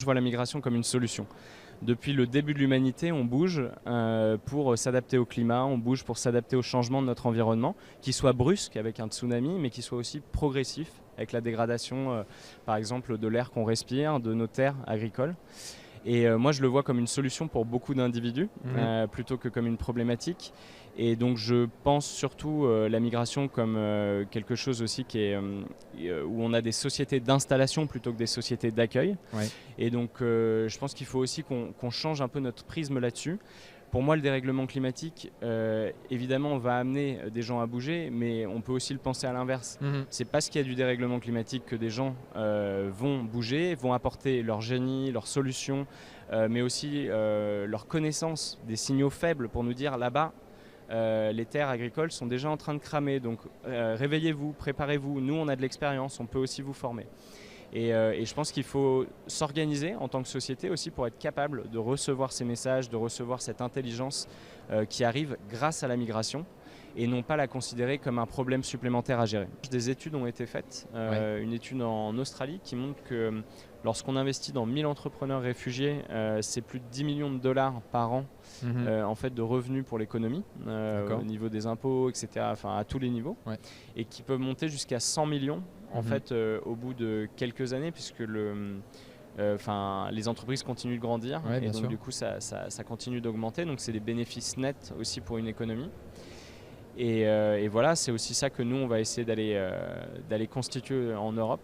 Je vois la migration comme une solution. Depuis le début de l'humanité, on bouge pour s'adapter au climat, on bouge pour s'adapter au changement de notre environnement, qui soit brusque avec un tsunami, mais qui soit aussi progressif avec la dégradation, par exemple, de l'air qu'on respire, de nos terres agricoles. Et moi, je le vois comme une solution pour beaucoup d'individus, plutôt que comme une problématique. Et donc, je pense surtout la migration comme quelque chose aussi qui est, où on a des sociétés d'installation plutôt que des sociétés d'accueil. Ouais. Et donc, je pense qu'il faut aussi qu'on change un peu notre prisme là-dessus. Pour moi, le dérèglement climatique, évidemment, va amener des gens à bouger, mais on peut aussi le penser à l'inverse. C'est parce qu'il y a du dérèglement climatique que des gens vont bouger, vont apporter leur génie, leurs solutions, mais aussi leur connaissance des signaux faibles pour nous dire là-bas, les terres agricoles sont déjà en train de cramer. Donc réveillez-vous, préparez-vous. Nous, on a de l'expérience, on peut aussi vous former. Et je pense qu'il faut s'organiser en tant que société aussi pour être capable de recevoir ces messages, de recevoir cette intelligence qui arrive grâce à la migration et non pas la considérer comme un problème supplémentaire à gérer. Des études ont été faites, une étude en Australie qui montre que lorsqu'on investit dans 1000 entrepreneurs réfugiés, c'est plus de 10 millions de dollars par an en fait, de revenus pour l'économie, au niveau des impôts, etc., enfin à tous les niveaux, et qui peuvent monter jusqu'à 100 millions en fait, au bout de quelques années, puisque les entreprises continuent de grandir, et donc du coup ça continue d'augmenter, donc c'est des bénéfices nets aussi pour une économie. Et voilà, c'est aussi ça que nous on va essayer d'aller constituer en Europe.